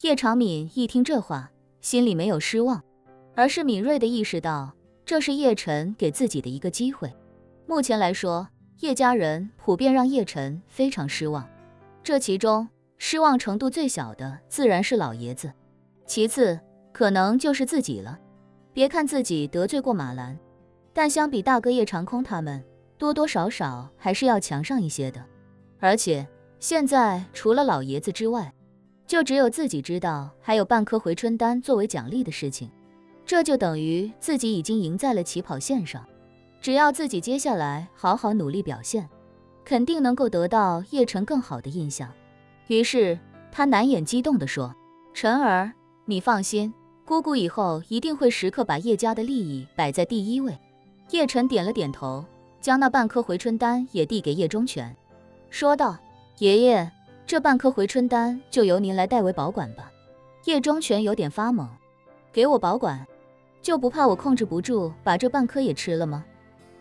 叶长敏一听这话，心里没有失望，而是敏锐地意识到，这是叶晨给自己的一个机会。目前来说，叶家人普遍让叶晨非常失望，这其中失望程度最小的自然是老爷子，其次可能就是自己了。别看自己得罪过马兰，但相比大哥叶长空他们，多多少少还是要强上一些的。而且现在除了老爷子之外，就只有自己知道还有半颗回春丹作为奖励的事情，这就等于自己已经赢在了起跑线上。只要自己接下来好好努力表现，肯定能够得到叶晨更好的印象。于是他难掩激动地说，晨儿，你放心，姑姑以后一定会时刻把叶家的利益摆在第一位。叶晨点了点头，将那半颗回春丹也递给叶忠全，说道，爷爷，这半颗回春丹就由您来代为保管吧。叶忠全有点发懵，给我保管，就不怕我控制不住把这半颗也吃了吗？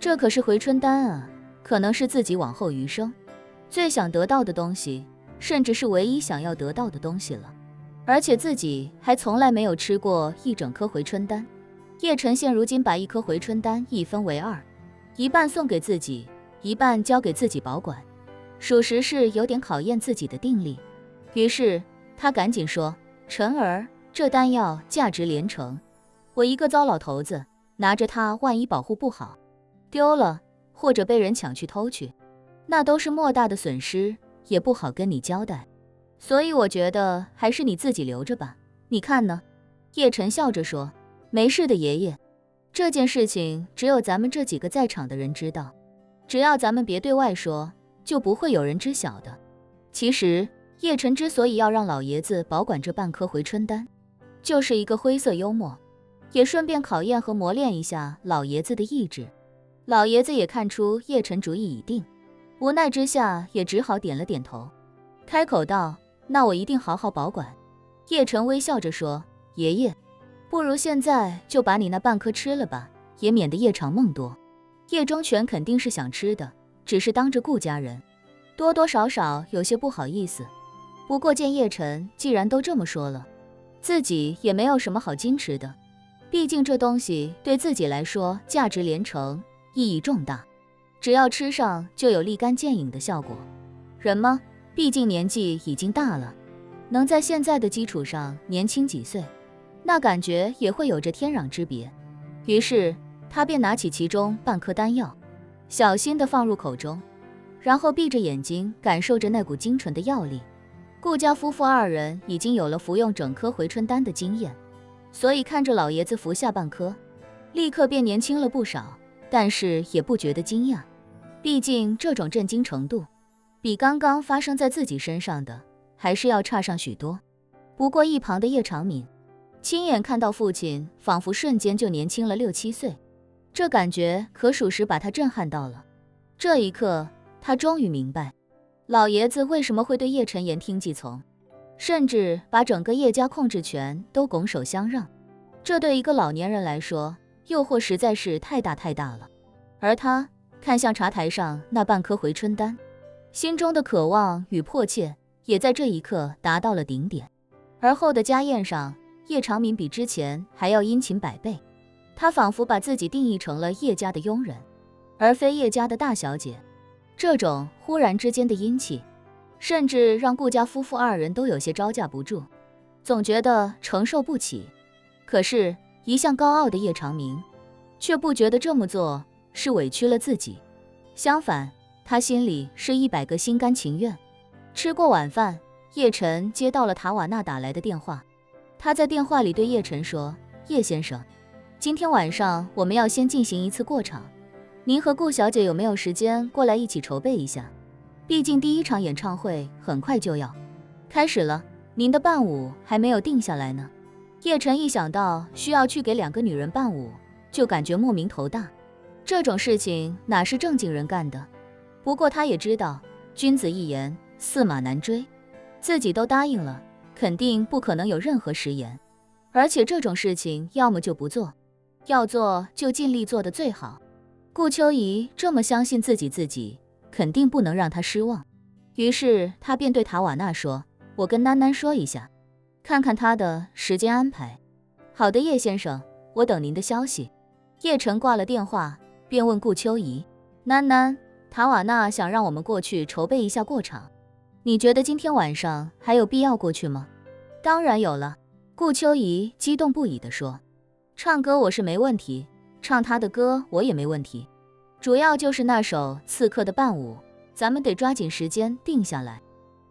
这可是回春丹啊，可能是自己往后余生最想得到的东西，甚至是唯一想要得到的东西了。而且自己还从来没有吃过一整颗回春丹。叶晨现如今把一颗回春丹一分为二，一半送给自己，一半交给自己保管，属实是有点考验自己的定力。于是他赶紧说，晨儿，这丹药价值连城，我一个糟老头子拿着它，万一保护不好，丢了或者被人抢去偷去，那都是莫大的损失，也不好跟你交代。所以我觉得还是你自己留着吧，你看呢？叶晨笑着说，没事的爷爷，这件事情只有咱们这几个在场的人知道，只要咱们别对外说，就不会有人知晓的。其实叶晨之所以要让老爷子保管这半颗回春丹，就是一个灰色幽默，也顺便考验和磨练一下老爷子的意志。老爷子也看出叶晨主意已定，无奈之下也只好点了点头，开口道，那我一定好好保管。叶晨微笑着说，爷爷，不如现在就把你那半颗吃了吧，也免得夜长梦多。叶忠全肯定是想吃的，只是当着顾家人，多多少少有些不好意思。不过见叶晨既然都这么说了，自己也没有什么好矜持的，毕竟这东西对自己来说价值连城，意义重大，只要吃上就有立竿见影的效果。人嘛，毕竟年纪已经大了，能在现在的基础上年轻几岁，那感觉也会有着天壤之别。于是他便拿起其中半颗丹药，小心地放入口中，然后闭着眼睛感受着那股精纯的药力。顾家夫妇二人已经有了服用整颗回春丹的经验，所以看着老爷子服下半颗，立刻便年轻了不少，但是也不觉得惊讶，毕竟这种震惊程度比刚刚发生在自己身上的还是要差上许多。不过一旁的叶长敏亲眼看到父亲仿佛瞬间就年轻了6、7岁，这感觉可属实把他震撼到了。这一刻他终于明白老爷子为什么会对叶晨言听计从，甚至把整个叶家控制权都拱手相让。这对一个老年人来说诱惑实在是太大了。而他看向茶台上那半颗回春丹，心中的渴望与迫切也在这一刻达到了顶点。而后的家宴上，叶长敏比之前还要殷勤100倍，他仿佛把自己定义成了叶家的佣人，而非叶家的大小姐。这种忽然之间的殷勤，甚至让顾家夫妇二人都有些招架不住，总觉得承受不起。可是一向高傲的叶长明却不觉得这么做是委屈了自己，相反，他心里是100个心甘情愿。吃过晚饭，叶晨接到了塔瓦纳打来的电话，他在电话里对叶晨说，叶先生，今天晚上我们要先进行一次过场，您和顾小姐有没有时间过来一起筹备一下？毕竟第一场演唱会很快就要开始了，您的伴舞还没有定下来呢。叶晨一想到需要去给2个女人伴舞，就感觉莫名头大，这种事情哪是正经人干的？不过他也知道，君子一言，驷马难追，自己都答应了，肯定不可能有任何食言。而且这种事情要么就不做，要做就尽力做得最好。顾秋怡这么相信自己肯定不能让他失望。于是他便对塔瓦纳说，我跟囡囡说一下，看看他的时间安排。好的，叶先生，我等您的消息。叶晨挂了电话，便问顾秋怡：囡囡，塔瓦纳想让我们过去筹备一下过场，你觉得今天晚上还有必要过去吗？当然有了，顾秋怡激动不已地说。唱歌我是没问题，唱他的歌我也没问题，主要就是那首刺客的伴舞，咱们得抓紧时间定下来。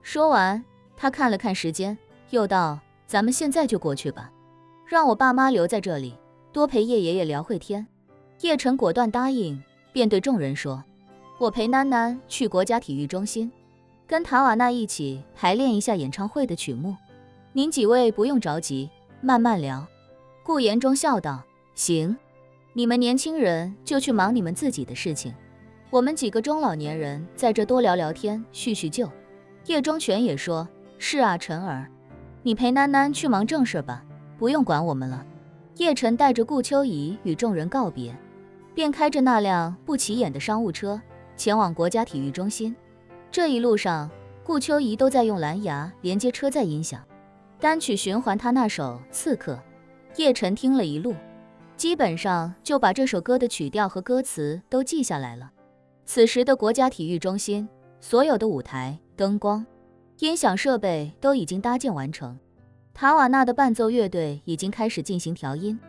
说完，他看了看时间，又道：咱们现在就过去吧，让我爸妈留在这里，多陪叶爷爷聊会天。叶晨果断答应，便对众人说：我陪囡囡去国家体育中心，跟塔瓦纳一起排练一下演唱会的曲目。您几位不用着急，慢慢聊。顾延忠笑道：行，你们年轻人就去忙你们自己的事情，我们几个中老年人在这多聊聊天，叙叙旧。叶忠全也说：是啊，晨儿，你陪囡囡去忙正事吧，不用管我们了。叶晨带着顾秋怡与众人告别，便开着那辆不起眼的商务车前往国家体育中心。这一路上，顾秋怡都在用蓝牙连接车载音响，单曲循环他那首《刺客》。叶晨听了一路，基本上就把这首歌的曲调和歌词都记下来了。此时的国家体育中心，所有的舞台、灯光、音响设备都已经搭建完成，塔瓦纳的伴奏乐队已经开始进行调音，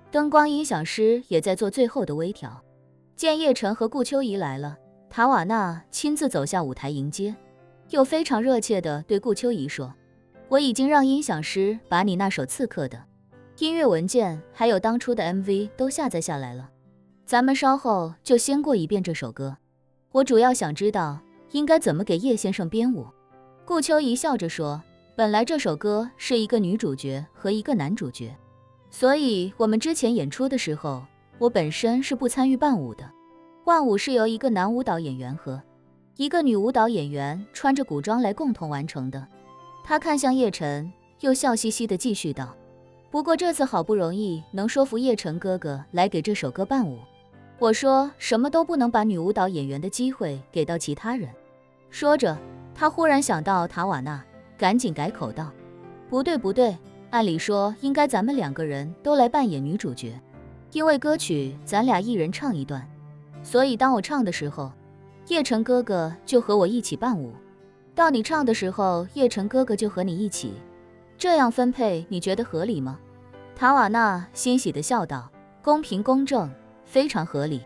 灯光音响师也在做最后的微调。见叶晨和顾秋怡来了，塔瓦纳亲自走下舞台迎接，又非常热切地对顾秋怡说：我已经让音响师把你那首《刺客》的音乐文件还有当初的 MV 都下载下来了，咱们稍后就先过一遍这首歌。我主要想知道应该怎么给叶先生编舞。顾秋怡笑着说：本来这首歌是一个女主角和一个男主角，所以我们之前演出的时候，我本身是不参与伴舞的。伴舞是由一个男舞蹈演员和一个女舞蹈演员穿着古装来共同完成的。他看向叶晨，又笑嘻嘻地继续道：不过这次好不容易能说服叶晨哥哥来给这首歌伴舞，我说什么都不能把女舞蹈演员的机会给到其他人。说着，他忽然想到塔瓦纳，赶紧改口道：不对不对，按理说应该咱们两个人都来扮演女主角，因为歌曲咱俩一人唱一段，所以当我唱的时候，叶晨哥哥就和我一起伴舞，到你唱的时候，叶晨哥哥就和你一起，这样分配你觉得合理吗？塔瓦纳欣喜地笑道：公平公正，非常合理。